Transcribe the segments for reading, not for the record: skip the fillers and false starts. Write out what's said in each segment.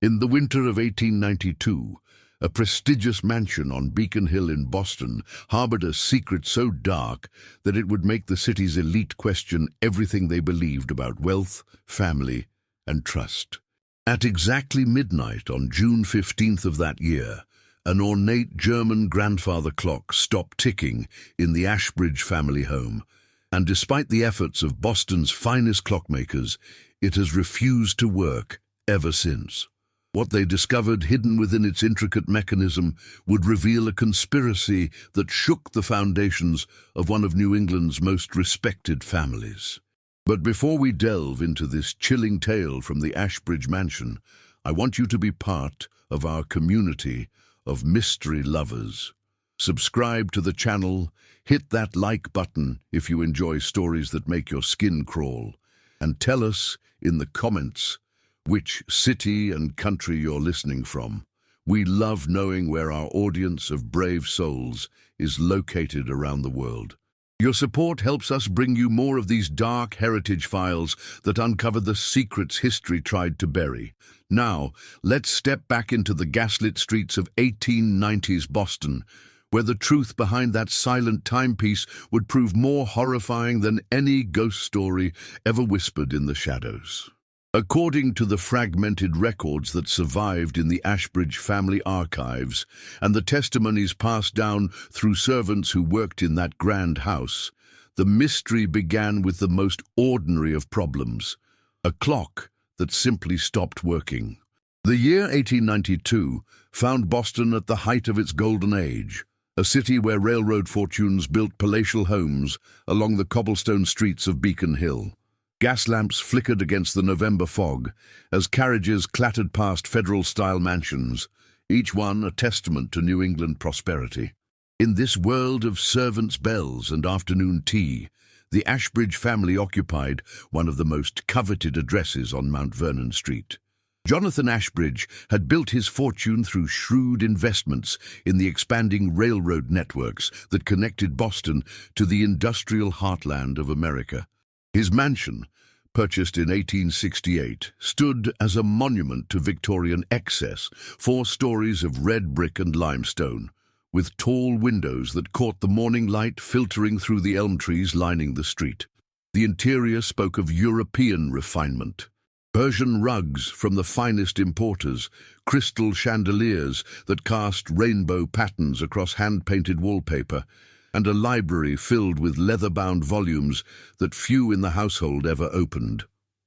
In the winter of 1892, a prestigious mansion on Beacon Hill in Boston harbored a secret so dark that it would make the city's elite question everything they believed about wealth, family, and trust. At exactly midnight on June 15th of that year, an ornate German grandfather clock stopped ticking in the Ashbridge family home, and despite the efforts of Boston's finest clockmakers, it has refused to work ever since. What they discovered hidden within its intricate mechanism would reveal a conspiracy that shook the foundations of one of New England's most respected families. But before we delve into this chilling tale from the Ashbridge mansion, I want you to be part of our community of mystery lovers. Subscribe to the channel, hit that like button if you enjoy stories that make your skin crawl, and tell us in the comments which city and country you're listening from. We love knowing where our audience of brave souls is located around the world. Your support helps us bring you more of these dark heritage files that uncover the secrets history tried to bury. Now, let's step back into the gaslit streets of 1890s Boston, where the truth behind that silent timepiece would prove more horrifying than any ghost story ever whispered in the shadows. According to the fragmented records that survived in the Ashbridge family archives and the testimonies passed down through servants who worked in that grand house, the mystery began with the most ordinary of problems: a clock that simply stopped working. The year 1892 found Boston at the height of its golden age, a city where railroad fortunes built palatial homes along the cobblestone streets of Beacon Hill. Gas lamps flickered against the November fog as carriages clattered past federal-style mansions, each one a testament to New England prosperity. In this world of servants' bells and afternoon tea, the Ashbridge family occupied one of the most coveted addresses on Mount Vernon Street. Jonathan Ashbridge had built his fortune through shrewd investments in the expanding railroad networks that connected Boston to the industrial heartland of America. His mansion, purchased in 1868, stood as a monument to Victorian excess, 4 stories of red brick and limestone, with tall windows that caught the morning light filtering through the elm trees lining the street. The interior spoke of European refinement. Persian rugs from the finest importers, crystal chandeliers that cast rainbow patterns across hand-painted wallpaper, and a library filled with leather-bound volumes that few in the household ever opened.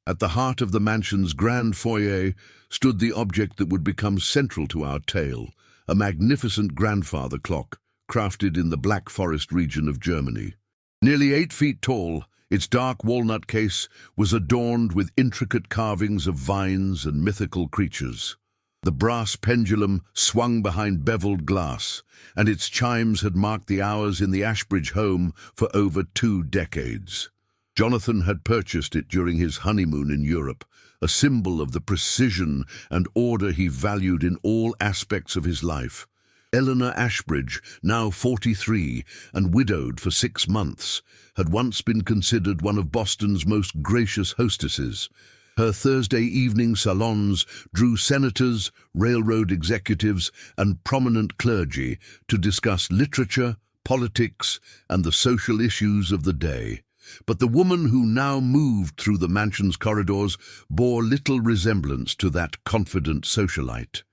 At the heart of the mansion's grand foyer stood the object that would become central to our tale, a magnificent grandfather clock crafted in the Black Forest region of Germany. Nearly 8 feet tall, its dark walnut case was adorned with intricate carvings of vines and mythical creatures. The brass pendulum swung behind beveled glass, and its chimes had marked the hours in the Ashbridge home for over 2 decades. Jonathan had purchased it during his honeymoon in Europe, a symbol of the precision and order he valued in all aspects of his life. Eleanor Ashbridge, now 43 and widowed for 6 months, had once been considered one of Boston's most gracious hostesses. Her Thursday evening salons drew senators, railroad executives, and prominent clergy to discuss literature, politics, and the social issues of the day. But the woman who now moved through the mansion's corridors bore little resemblance to that confident socialite.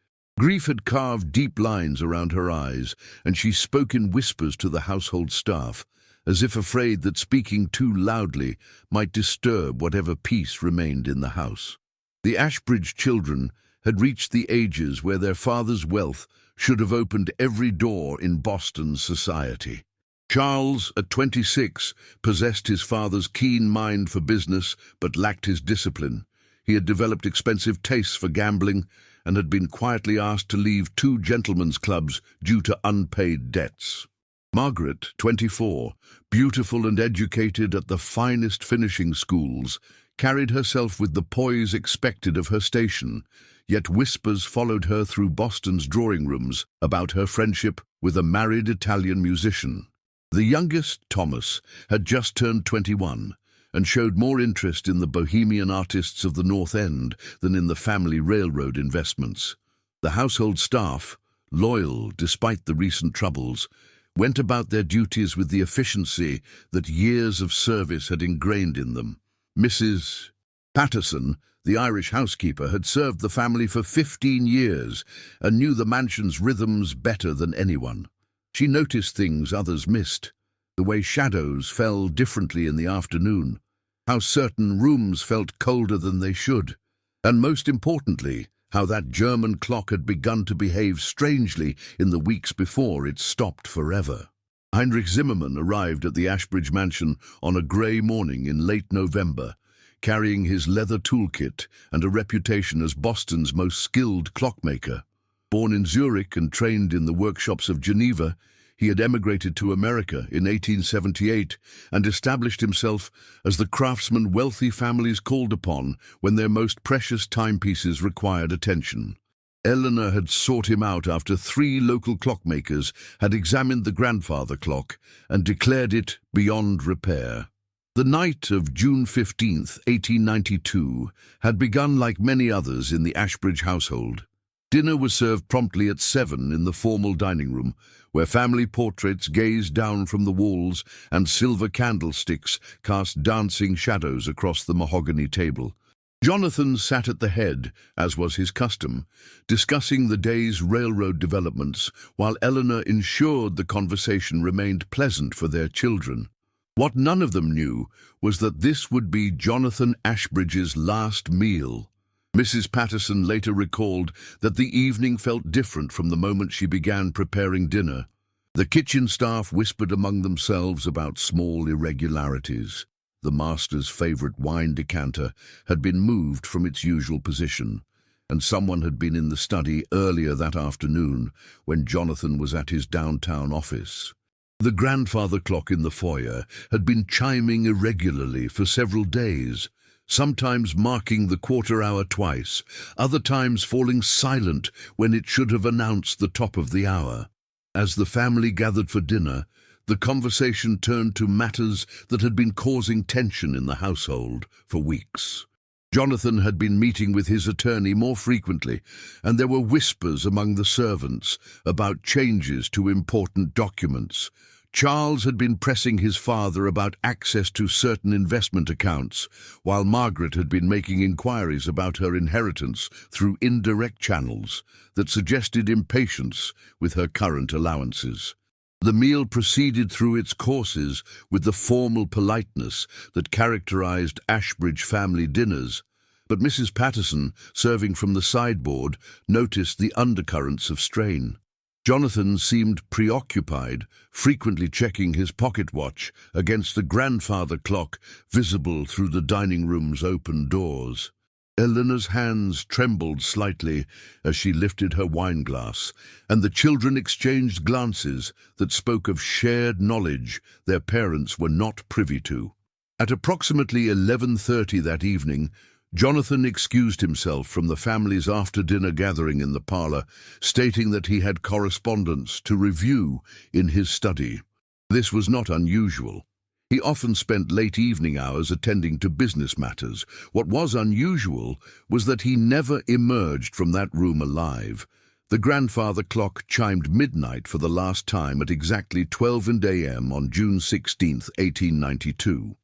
Grief had carved deep lines around her eyes, and she spoke in whispers to the household staff, as if afraid that speaking too loudly might disturb whatever peace remained in the house. The Ashbridge children had reached the ages where their father's wealth should have opened every door in Boston's society. Charles, at 26, possessed his father's keen mind for business but lacked his discipline. He had developed expensive tastes for gambling and had been quietly asked to leave 2 gentlemen's clubs due to unpaid debts. Margaret, 24, beautiful and educated at the finest finishing schools, carried herself with the poise expected of her station, yet whispers followed her through Boston's drawing rooms about her friendship with a married Italian musician. The youngest, Thomas, had just turned 21, and showed more interest in the bohemian artists of the North End than in the family railroad investments. The household staff, loyal despite the recent troubles, went about their duties with the efficiency that years of service had ingrained in them. Mrs. Patterson, the Irish housekeeper, had served the family for 15 years and knew the mansion's rhythms better than anyone. She noticed things others missed, the way shadows fell differently in the afternoon, how certain rooms felt colder than they should, and most importantly, how that German clock had begun to behave strangely in the weeks before it stopped forever. Heinrich Zimmermann arrived at the Ashbridge mansion on a grey morning in late November, carrying his leather toolkit and a reputation as Boston's most skilled clockmaker. Born in Zurich and trained in the workshops of Geneva, he had emigrated to America in 1878 and established himself as the craftsman wealthy families called upon when their most precious timepieces required attention. Eleanor had sought him out after 3 local clockmakers had examined the grandfather clock and declared it beyond repair. The night of June 15th, 1892, had begun like many others in the Ashbridge household. Dinner was served promptly at 7 in the formal dining room, where family portraits gazed down from the walls and silver candlesticks cast dancing shadows across the mahogany table. Jonathan sat at the head, as was his custom, discussing the day's railroad developments, while Eleanor ensured the conversation remained pleasant for their children. What none of them knew was that this would be Jonathan Ashbridge's last meal. Mrs. Patterson later recalled that the evening felt different from the moment she began preparing dinner. The kitchen staff whispered among themselves about small irregularities. The master's favorite wine decanter had been moved from its usual position, and someone had been in the study earlier that afternoon when Jonathan was at his downtown office. The grandfather clock in the foyer had been chiming irregularly for several days, sometimes marking the quarter hour twice, other times falling silent when it should have announced the top of the hour. As the family gathered for dinner, the conversation turned to matters that had been causing tension in the household for weeks. Jonathan had been meeting with his attorney more frequently, and there were whispers among the servants about changes to important documents. Charles had been pressing his father about access to certain investment accounts, while Margaret had been making inquiries about her inheritance through indirect channels that suggested impatience with her current allowances. The meal proceeded through its courses with the formal politeness that characterized Ashbridge family dinners, but Mrs. Patterson, serving from the sideboard, noticed the undercurrents of strain. Jonathan seemed preoccupied, frequently checking his pocket watch against the grandfather clock visible through the dining room's open doors. Eleanor's hands trembled slightly as she lifted her wineglass, and the children exchanged glances that spoke of shared knowledge their parents were not privy to. At approximately 11:30 that evening, Jonathan excused himself from the family's after-dinner gathering in the parlor, stating that he had correspondence to review in his study. This was not unusual. He often spent late evening hours attending to business matters. What was unusual was that he never emerged from that room alive. The grandfather clock chimed midnight for the last time at exactly 12 a.m. on June 16, 1892.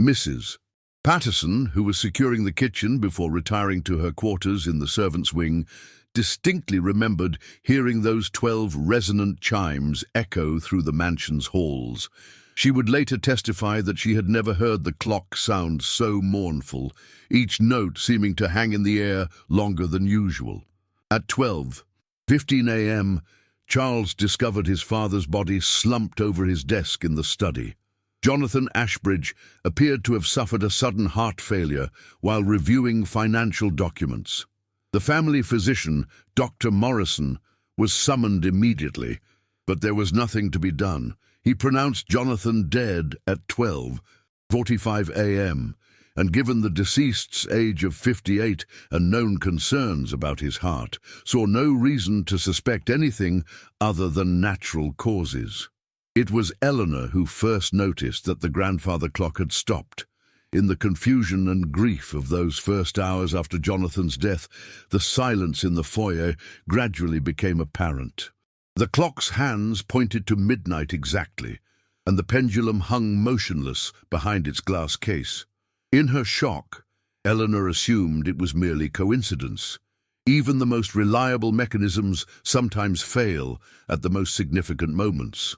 Mrs. Patterson, who was securing the kitchen before retiring to her quarters in the servants' wing, distinctly remembered hearing those 12 resonant chimes echo through the mansion's halls. She would later testify that she had never heard the clock sound so mournful, each note seeming to hang in the air longer than usual. At 12:15 a.m., Charles discovered his father's body slumped over his desk in the study. Jonathan Ashbridge appeared to have suffered a sudden heart failure while reviewing financial documents. The family physician, Dr. Morrison, was summoned immediately, but there was nothing to be done. He pronounced Jonathan dead at 12:45 a.m., and given the deceased's age of 58 and known concerns about his heart, saw no reason to suspect anything other than natural causes. It was Eleanor who first noticed that the grandfather clock had stopped. In the confusion and grief of those first hours after Jonathan's death, the silence in the foyer gradually became apparent. The clock's hands pointed to midnight exactly, and the pendulum hung motionless behind its glass case. In her shock, Eleanor assumed it was merely coincidence. Even the most reliable mechanisms sometimes fail at the most significant moments.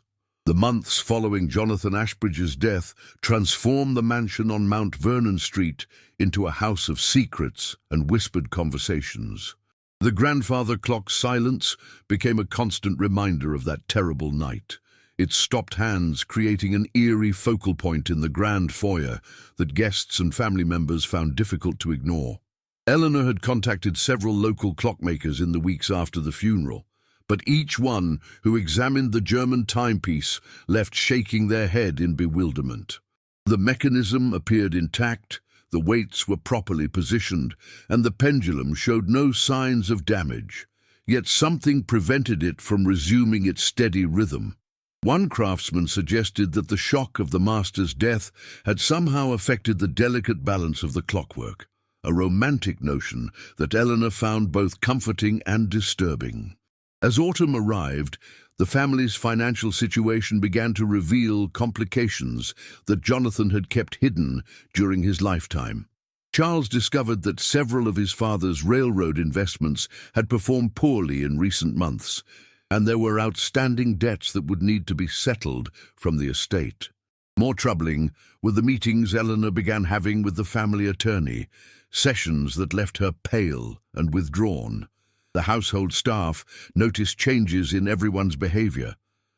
The months following Jonathan Ashbridge's death transformed the mansion on Mount Vernon Street into a house of secrets and whispered conversations. The grandfather clock's silence became a constant reminder of that terrible night, its stopped hands creating an eerie focal point in the grand foyer that guests and family members found difficult to ignore. Eleanor had contacted several local clockmakers in the weeks after the funeral, but each one who examined the German timepiece left shaking their head in bewilderment. The mechanism appeared intact, the weights were properly positioned, and the pendulum showed no signs of damage. Yet something prevented it from resuming its steady rhythm. One craftsman suggested that the shock of the master's death had somehow affected the delicate balance of the clockwork, a romantic notion that Eleanor found both comforting and disturbing. As autumn arrived, the family's financial situation began to reveal complications that Jonathan had kept hidden during his lifetime. Charles discovered that several of his father's railroad investments had performed poorly in recent months, and there were outstanding debts that would need to be settled from the estate. More troubling were the meetings Eleanor began having with the family attorney, sessions that left her pale and withdrawn. The household staff noticed changes in everyone's behavior.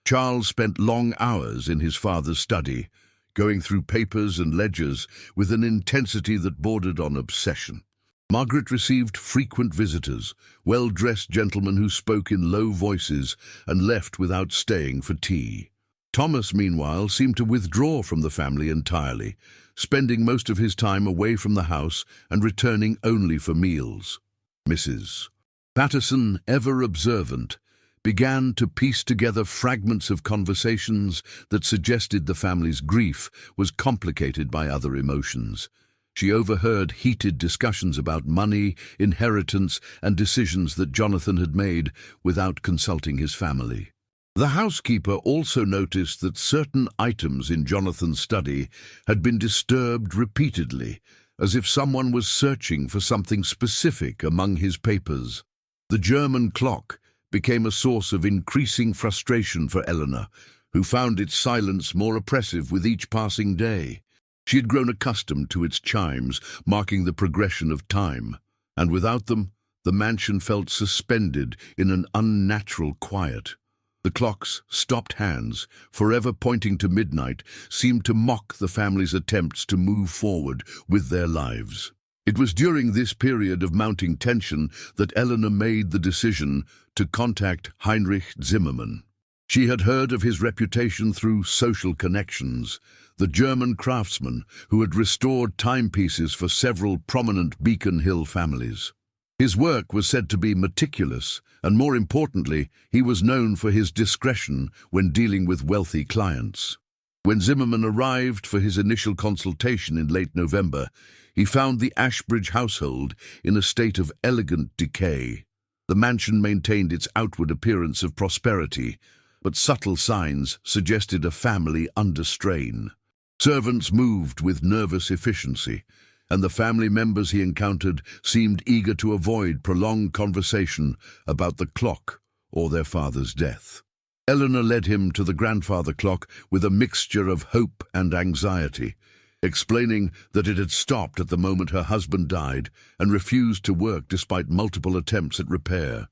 Charles spent long hours in his father's study, going through papers and ledgers with an intensity that bordered on obsession. Margaret received frequent visitors, well-dressed gentlemen who spoke in low voices and left without staying for tea. Thomas, meanwhile, seemed to withdraw from the family entirely, spending most of his time away from the house and returning only for meals. Mrs. Patterson, ever observant, began to piece together fragments of conversations that suggested the family's grief was complicated by other emotions. She overheard heated discussions about money, inheritance, and decisions that Jonathan had made without consulting his family. The housekeeper also noticed that certain items in Jonathan's study had been disturbed repeatedly, as if someone was searching for something specific among his papers. The German clock became a source of increasing frustration for Eleanor, who found its silence more oppressive with each passing day. She had grown accustomed to its chimes, marking the progression of time, and without them, the mansion felt suspended in an unnatural quiet. The clock's stopped hands, forever pointing to midnight, seemed to mock the family's attempts to move forward with their lives. It was during this period of mounting tension that Eleanor made the decision to contact Heinrich Zimmermann. She had heard of his reputation through social connections, the German craftsman who had restored timepieces for several prominent Beacon Hill families. His work was said to be meticulous, and more importantly, he was known for his discretion when dealing with wealthy clients. When Zimmermann arrived for his initial consultation in late November, he found the Ashbridge household in a state of elegant decay. The mansion maintained its outward appearance of prosperity, but subtle signs suggested a family under strain. Servants moved with nervous efficiency, and the family members he encountered seemed eager to avoid prolonged conversation about the clock or their father's death. Eleanor led him to the grandfather clock with a mixture of hope and anxiety, explaining that it had stopped at the moment her husband died and refused to work despite multiple attempts at repair.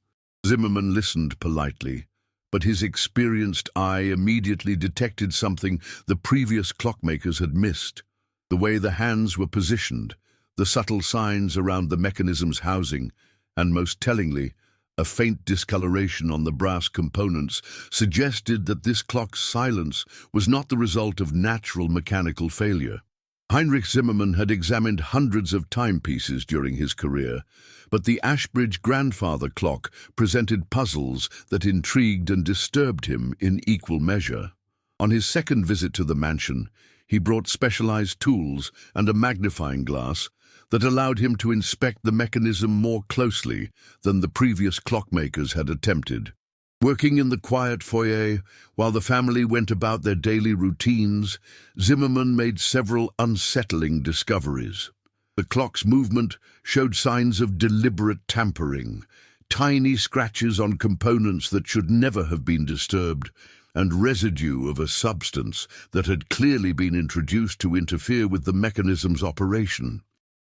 Zimmermann listened politely, but his experienced eye immediately detected something the previous clockmakers had missed: the way the hands were positioned, the subtle signs around the mechanism's housing, and most tellingly, a faint discoloration on the brass components suggested that this clock's silence was not the result of natural mechanical failure. Heinrich Zimmermann had examined hundreds of timepieces during his career, but the Ashbridge grandfather clock presented puzzles that intrigued and disturbed him in equal measure. On his second visit to the mansion, He brought specialized tools and a magnifying glass that allowed him to inspect the mechanism more closely than the previous clockmakers had attempted. Working in the quiet foyer, while the family went about their daily routines, Zimmerman made several unsettling discoveries. The clock's movement showed signs of deliberate tampering, tiny scratches on components that should never have been disturbed, and residue of a substance that had clearly been introduced to interfere with the mechanism's operation.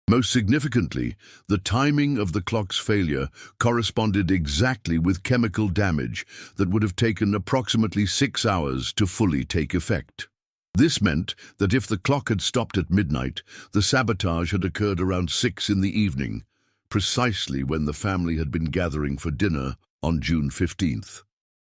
Most significantly, the timing of the clock's failure corresponded exactly with chemical damage that would have taken approximately 6 hours to fully take effect. This meant that if the clock had stopped at midnight, the sabotage had occurred around 6 in the evening, precisely when the family had been gathering for dinner on June 15th.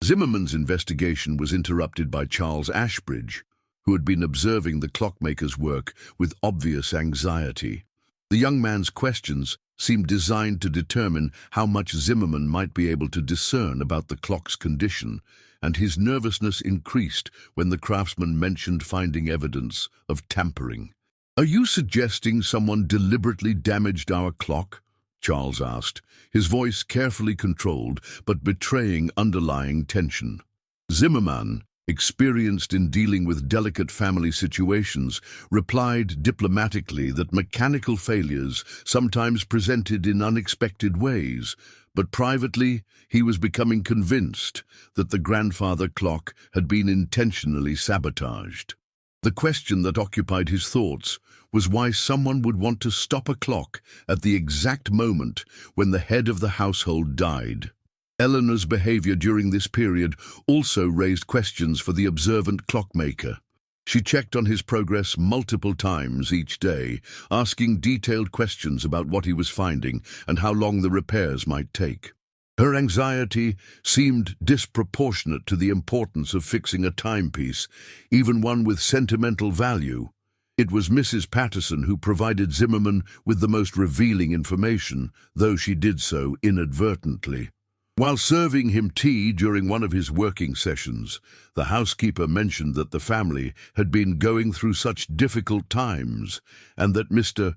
Zimmerman's investigation was interrupted by Charles Ashbridge, who had been observing the clockmaker's work with obvious anxiety. The young man's questions seemed designed to determine how much Zimmerman might be able to discern about the clock's condition, and his nervousness increased when the craftsman mentioned finding evidence of tampering. "Are you suggesting someone deliberately damaged our clock?" Charles asked, his voice carefully controlled but betraying underlying tension. Zimmerman, experienced in dealing with delicate family situations, replied diplomatically that mechanical failures sometimes presented in unexpected ways, but privately he was becoming convinced that the grandfather clock had been intentionally sabotaged. The question that occupied his thoughts was why someone would want to stop a clock at the exact moment when the head of the household died. Eleanor's behavior during this period also raised questions for the observant clockmaker. She checked on his progress multiple times each day, asking detailed questions about what he was finding and how long the repairs might take. Her anxiety seemed disproportionate to the importance of fixing a timepiece, even one with sentimental value. It was Mrs. Patterson who provided Zimmerman with the most revealing information, though she did so inadvertently. While serving him tea during one of his working sessions, the housekeeper mentioned that the family had been going through such difficult times and that Mr.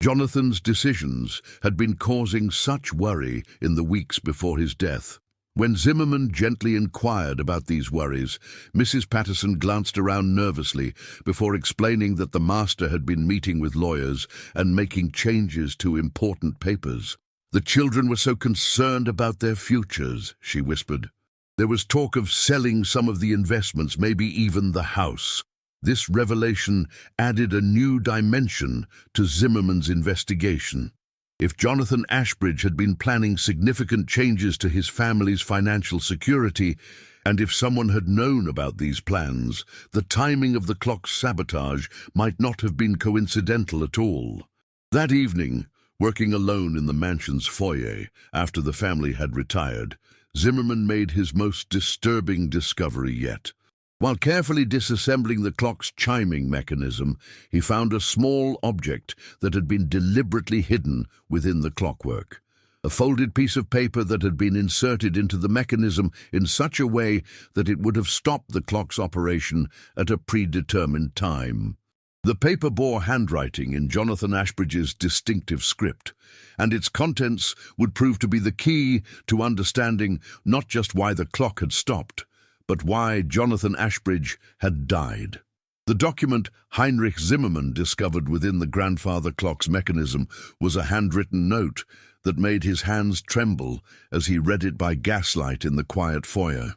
Jonathan's decisions had been causing such worry in the weeks before his death. When Zimmerman gently inquired about these worries, Mrs. Patterson glanced around nervously before explaining that the master had been meeting with lawyers and making changes to important papers. "The children were so concerned about their futures," she whispered. "There was talk of selling some of the investments, maybe even the house." This revelation added a new dimension to Zimmerman's investigation. If Jonathan Ashbridge had been planning significant changes to his family's financial security, and if someone had known about these plans, the timing of the clock's sabotage might not have been coincidental at all. That evening, working alone in the mansion's foyer after the family had retired, Zimmerman made his most disturbing discovery yet. While carefully disassembling the clock's chiming mechanism, he found a small object that had been deliberately hidden within the clockwork. A folded piece of paper that had been inserted into the mechanism in such a way that it would have stopped the clock's operation at a predetermined time. The paper bore handwriting in Jonathan Ashbridge's distinctive script, and its contents would prove to be the key to understanding not just why the clock had stopped, but why Jonathan Ashbridge had died. The document Heinrich Zimmerman discovered within the grandfather clock's mechanism was a handwritten note that made his hands tremble as he read it by gaslight in the quiet foyer.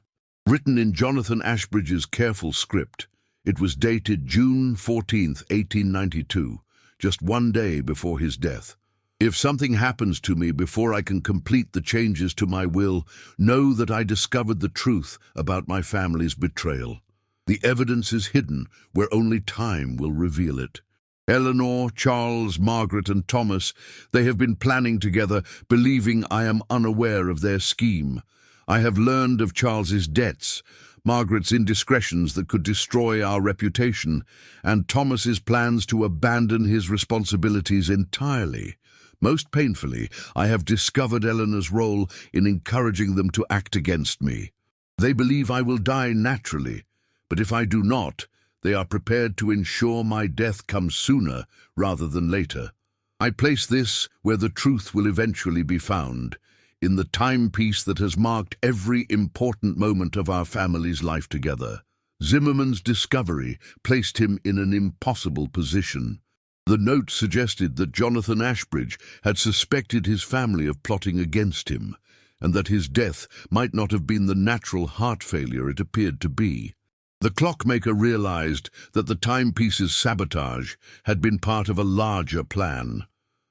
Written in Jonathan Ashbridge's careful script, it was dated June 14, 1892, just one day before his death. "If something happens to me before I can complete the changes to my will, know that I discovered the truth about my family's betrayal. The evidence is hidden where only time will reveal it. Eleanor, Charles, Margaret, and Thomas, they have been planning together, believing I am unaware of their scheme. I have learned of Charles's debts, Margaret's indiscretions that could destroy our reputation, and Thomas's plans to abandon his responsibilities entirely. Most painfully, I have discovered Eleanor's role in encouraging them to act against me. They believe I will die naturally, but if I do not, They are prepared to ensure my death comes sooner rather than later. I place this where the truth will eventually be found, in the timepiece that has marked every important moment of our family's life together. Zimmerman's discovery placed him in an impossible position. The note suggested that Jonathan Ashbridge had suspected his family of plotting against him, and that his death might not have been the natural heart failure it appeared to be. The clockmaker realized that the timepiece's sabotage had been part of a larger plan,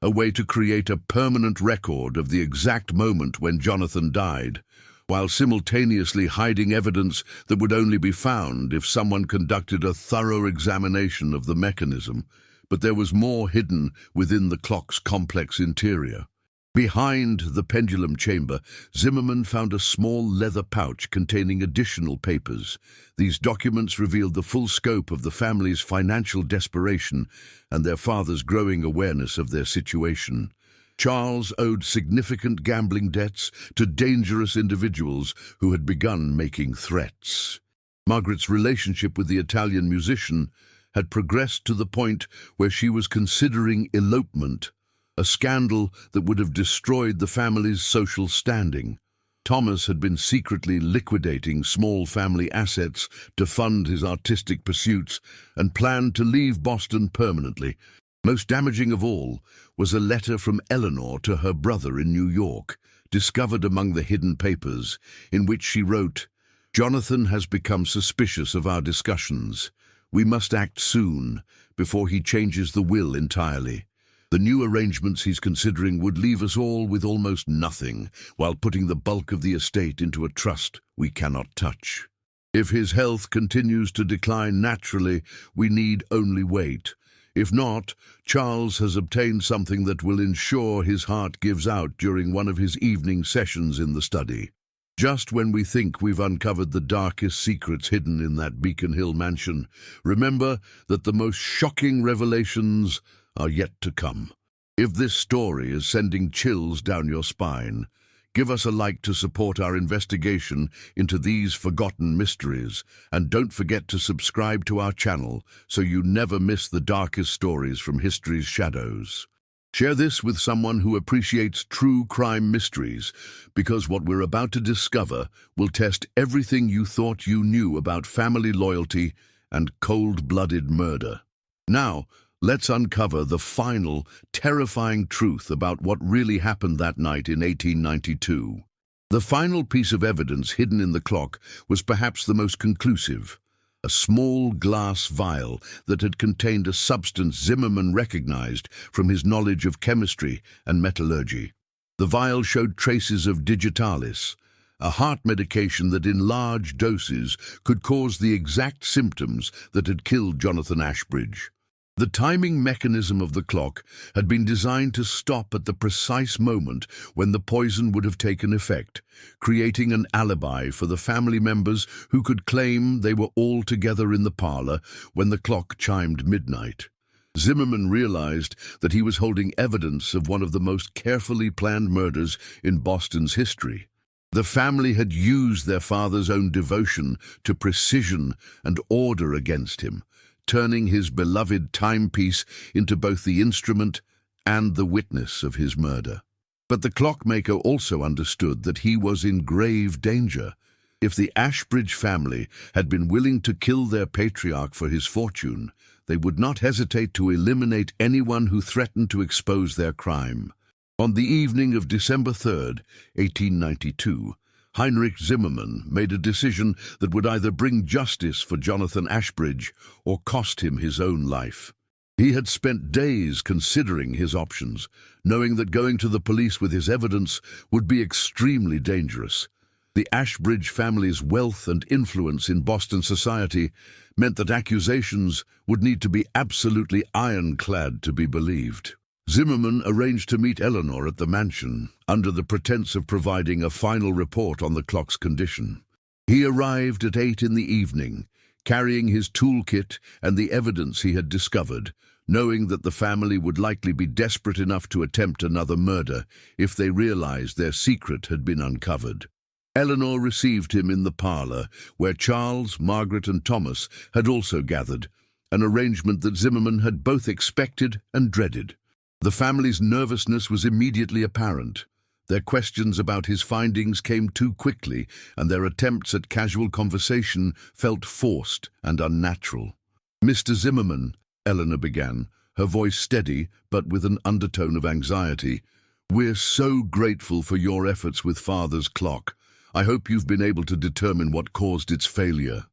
a way to create a permanent record of the exact moment when Jonathan died, while simultaneously hiding evidence that would only be found if someone conducted a thorough examination of the mechanism. But there was more hidden within the clock's complex interior. Behind the pendulum chamber, Zimmerman found a small leather pouch containing additional papers. These documents revealed the full scope of the family's financial desperation and their father's growing awareness of their situation. Charles owed significant gambling debts to dangerous individuals who had begun making threats. Margaret's relationship with the Italian musician had progressed to the point where she was considering elopement, a scandal that would have destroyed the family's social standing. Thomas had been secretly liquidating small family assets to fund his artistic pursuits and planned to leave Boston permanently. Most damaging of all was a letter from Eleanor to her brother in New York, discovered among the hidden papers, in which she wrote, "Jonathan has become suspicious of our discussions. We must act soon, before he changes the will entirely. The new arrangements he's considering would leave us all with almost nothing, while putting the bulk of the estate into a trust we cannot touch. If his health continues to decline naturally, we need only wait. If not, Charles has obtained something that will ensure his heart gives out during one of his evening sessions in the study. Just when we think we've uncovered the darkest secrets hidden in that Beacon Hill mansion, remember that the most shocking revelations are yet to come." If this story is sending chills down your spine, give us a like to support our investigation into these forgotten mysteries, and don't forget to subscribe to our channel so you never miss the darkest stories from history's shadows. Share this with someone who appreciates true crime mysteries, because what we're about to discover will test everything you thought you knew about family loyalty and cold-blooded murder. Now, let's uncover the final, terrifying truth about what really happened that night in 1892. The final piece of evidence hidden in the clock was perhaps the most conclusive. A small glass vial that had contained a substance Zimmerman recognized from his knowledge of chemistry and metallurgy. The vial showed traces of digitalis, a heart medication that in large doses could cause the exact symptoms that had killed Jonathan Ashbridge. The timing mechanism of the clock had been designed to stop at the precise moment when the poison would have taken effect, creating an alibi for the family members who could claim they were all together in the parlor when the clock chimed midnight. Zimmerman realized that he was holding evidence of one of the most carefully planned murders in Boston's history. The family had used their father's own devotion to precision and order against him, turning his beloved timepiece into both the instrument and the witness of his murder. But the clockmaker also understood that he was in grave danger. If the Ashbridge family had been willing to kill their patriarch for his fortune, they would not hesitate to eliminate anyone who threatened to expose their crime. On the evening of December 3rd, 1892, Heinrich Zimmerman made a decision that would either bring justice for Jonathan Ashbridge or cost him his own life. He had spent days considering his options, knowing that going to the police with his evidence would be extremely dangerous. The Ashbridge family's wealth and influence in Boston society meant that accusations would need to be absolutely ironclad to be believed. Zimmerman arranged to meet Eleanor at the mansion, under the pretense of providing a final report on the clock's condition. He arrived at 8 in the evening, carrying his toolkit and the evidence he had discovered, knowing that the family would likely be desperate enough to attempt another murder if they realized their secret had been uncovered. Eleanor received him in the parlour, where Charles, Margaret and Thomas had also gathered, an arrangement that Zimmerman had both expected and dreaded. The family's nervousness was immediately apparent. Their questions about his findings came too quickly, and their attempts at casual conversation felt forced and unnatural. "Mr. Zimmerman," Eleanor began, her voice steady but with an undertone of anxiety, "we're so grateful for your efforts with Father's clock. I hope you've been able to determine what caused its failure."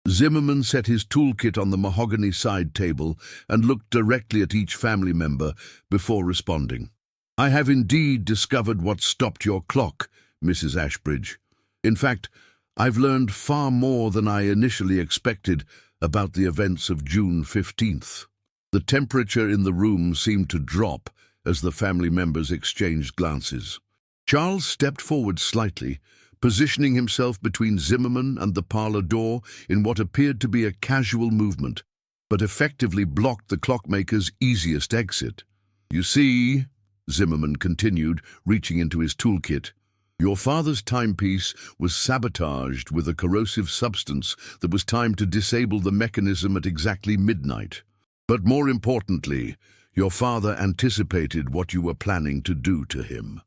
Zimmerman set his toolkit on the mahogany side table and looked directly at each family member before responding. "I have indeed discovered what stopped your clock, Mrs. Ashbridge. In fact, I've learned far more than I initially expected about the events of June 15th. The temperature in the room seemed to drop as the family members exchanged glances. Charles stepped forward slightly, positioning himself between Zimmerman and the parlour door in what appeared to be a casual movement, but effectively blocked the clockmaker's easiest exit. "You see," Zimmerman continued, reaching into his toolkit, "your father's timepiece was sabotaged with a corrosive substance that was timed to disable the mechanism at exactly midnight. But more importantly, your father anticipated what you were planning to do to him."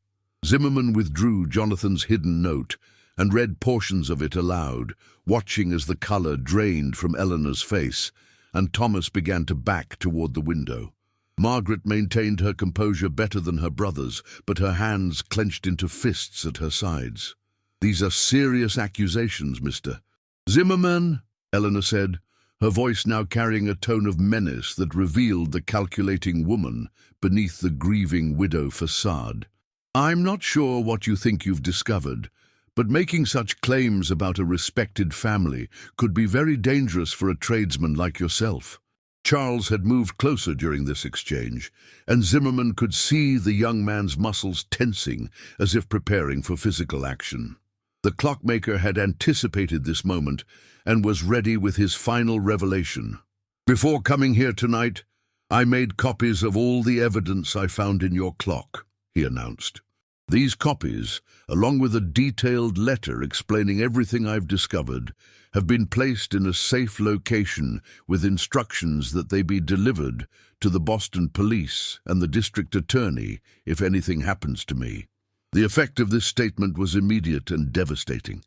Zimmerman withdrew Jonathan's hidden note and read portions of it aloud, watching as the colour drained from Eleanor's face, and Thomas began to back toward the window. Margaret maintained her composure better than her brothers, but her hands clenched into fists at her sides. "These are serious accusations, Mr. Zimmerman," Eleanor said, her voice now carrying a tone of menace that revealed the calculating woman beneath the grieving widow facade. "I'm not sure what you think you've discovered, but making such claims about a respected family could be very dangerous for a tradesman like yourself." Charles had moved closer during this exchange, and Zimmerman could see the young man's muscles tensing as if preparing for physical action. The clockmaker had anticipated this moment and was ready with his final revelation. "Before coming here tonight, I made copies of all the evidence I found in your clock," he announced. "These copies, along with a detailed letter explaining everything I've discovered, have been placed in a safe location with instructions that they be delivered to the Boston police and the district attorney if anything happens to me." The effect of this statement was immediate and devastating.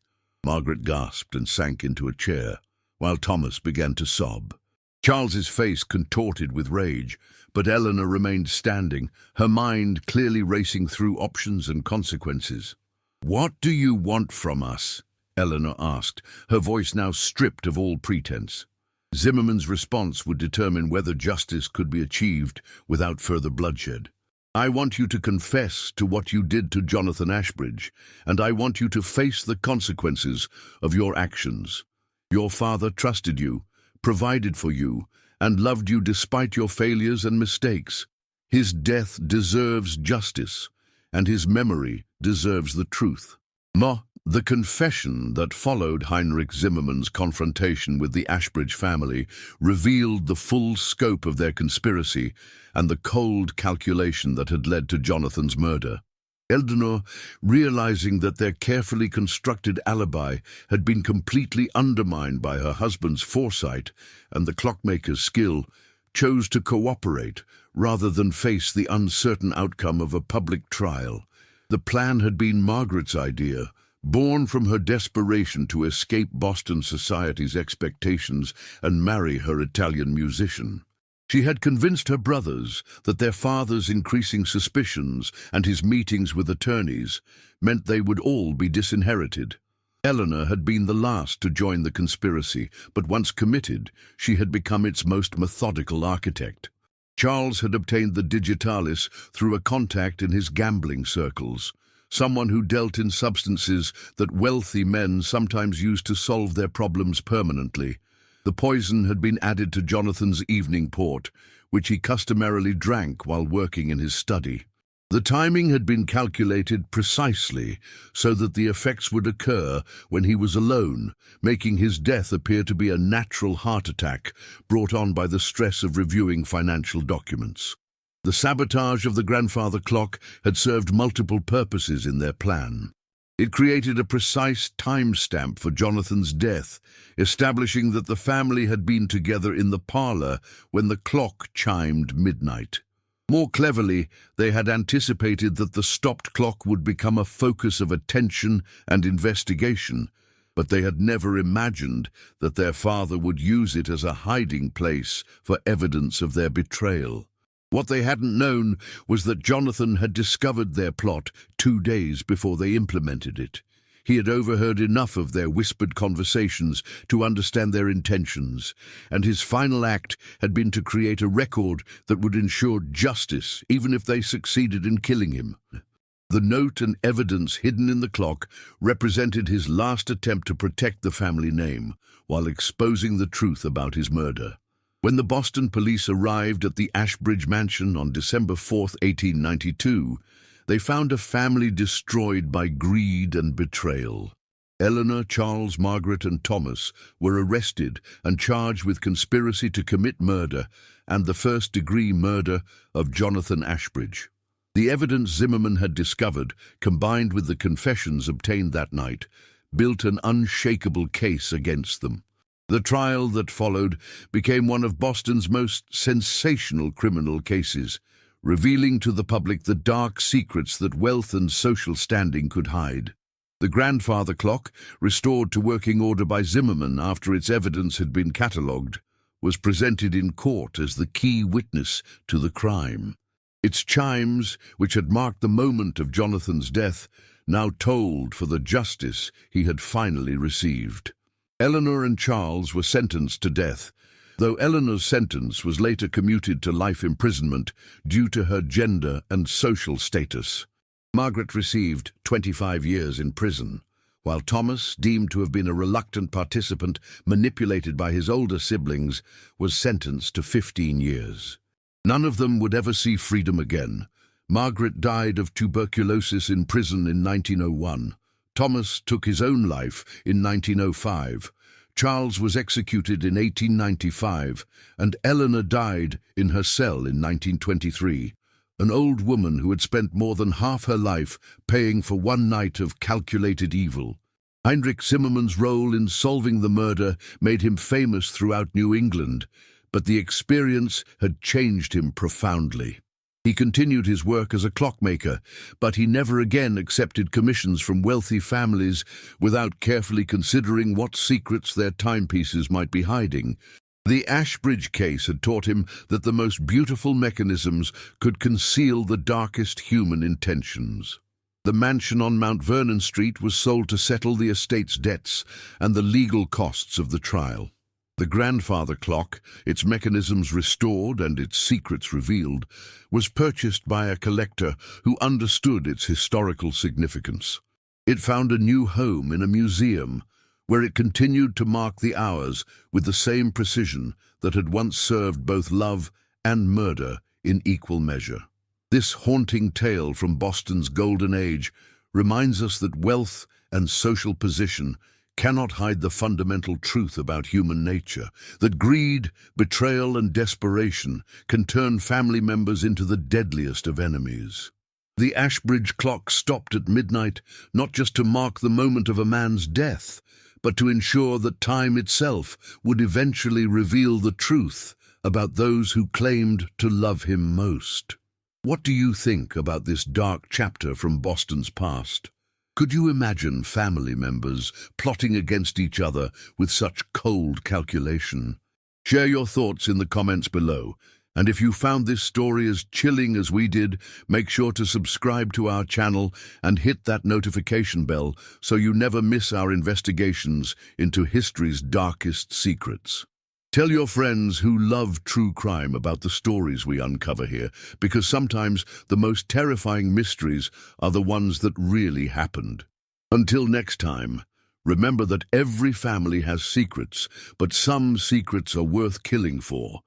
Margaret gasped and sank into a chair, while Thomas began to sob. Charles's face contorted with rage, but Eleanor remained standing, her mind clearly racing through options and consequences. "What do you want from us?" Eleanor asked, her voice now stripped of all pretense. Zimmerman's response would determine whether justice could be achieved without further bloodshed. "I want you to confess to what you did to Jonathan Ashbridge, and I want you to face the consequences of your actions. Your father trusted you, provided for you, and loved you despite your failures and mistakes. His death deserves justice, and his memory deserves the truth." The confession that followed Heinrich Zimmerman's confrontation with the Ashbridge family revealed the full scope of their conspiracy and the cold calculation that had led to Jonathan's murder. Eleanor, realizing that their carefully constructed alibi had been completely undermined by her husband's foresight and the clockmaker's skill, chose to cooperate rather than face the uncertain outcome of a public trial. The plan had been Margaret's idea, born from her desperation to escape Boston society's expectations and marry her Italian musician. She had convinced her brothers that their father's increasing suspicions and his meetings with attorneys meant they would all be disinherited. Eleanor had been the last to join the conspiracy, but once committed, she had become its most methodical architect. Charles had obtained the digitalis through a contact in his gambling circles, someone who dealt in substances that wealthy men sometimes used to solve their problems permanently. The poison had been added to Jonathan's evening port, which he customarily drank while working in his study. The timing had been calculated precisely so that the effects would occur when he was alone, making his death appear to be a natural heart attack brought on by the stress of reviewing financial documents. The sabotage of the grandfather clock had served multiple purposes in their plan. It created a precise timestamp for Jonathan's death, establishing that the family had been together in the parlor when the clock chimed midnight. More cleverly, they had anticipated that the stopped clock would become a focus of attention and investigation, but they had never imagined that their father would use it as a hiding place for evidence of their betrayal. What they hadn't known was that Jonathan had discovered their plot 2 days before they implemented it. He had overheard enough of their whispered conversations to understand their intentions, and his final act had been to create a record that would ensure justice, even if they succeeded in killing him. The note and evidence hidden in the clock represented his last attempt to protect the family name, while exposing the truth about his murder. When the Boston police arrived at the Ashbridge mansion on December 4, 1892, they found a family destroyed by greed and betrayal. Eleanor, Charles, Margaret, and Thomas were arrested and charged with conspiracy to commit murder and the first-degree murder of Jonathan Ashbridge. The evidence Zimmerman had discovered, combined with the confessions obtained that night, built an unshakable case against them. The trial that followed became one of Boston's most sensational criminal cases, revealing to the public the dark secrets that wealth and social standing could hide. The grandfather clock, restored to working order by Zimmerman after its evidence had been catalogued, was presented in court as the key witness to the crime. Its chimes, which had marked the moment of Jonathan's death, now tolled for the justice he had finally received. Eleanor and Charles were sentenced to death, though Eleanor's sentence was later commuted to life imprisonment due to her gender and social status. Margaret received 25 years in prison, while Thomas, deemed to have been a reluctant participant manipulated by his older siblings, was sentenced to 15 years. None of them would ever see freedom again. Margaret died of tuberculosis in prison in 1901. Thomas took his own life in 1905. Charles was executed in 1895, and Eleanor died in her cell in 1923, an old woman who had spent more than half her life paying for one night of calculated evil. Heinrich Zimmerman's role in solving the murder made him famous throughout New England, but the experience had changed him profoundly. He continued his work as a clockmaker, but he never again accepted commissions from wealthy families without carefully considering what secrets their timepieces might be hiding. The Ashbridge case had taught him that the most beautiful mechanisms could conceal the darkest human intentions. The mansion on Mount Vernon Street was sold to settle the estate's debts and the legal costs of the trial. The grandfather clock, its mechanisms restored and its secrets revealed, was purchased by a collector who understood its historical significance. It found a new home in a museum, where it continued to mark the hours with the same precision that had once served both love and murder in equal measure. This haunting tale from Boston's golden age reminds us that wealth and social position cannot hide the fundamental truth about human nature, that greed, betrayal, and desperation can turn family members into the deadliest of enemies. The Ashbridge clock stopped at midnight, not just to mark the moment of a man's death, but to ensure that time itself would eventually reveal the truth about those who claimed to love him most. What do you think about this dark chapter from Boston's past? Could you imagine family members plotting against each other with such cold calculation? Share your thoughts in the comments below, and if you found this story as chilling as we did, make sure to subscribe to our channel and hit that notification bell so you never miss our investigations into history's darkest secrets. Tell your friends who love true crime about the stories we uncover here, because sometimes the most terrifying mysteries are the ones that really happened. Until next time, remember that every family has secrets, but some secrets are worth killing for.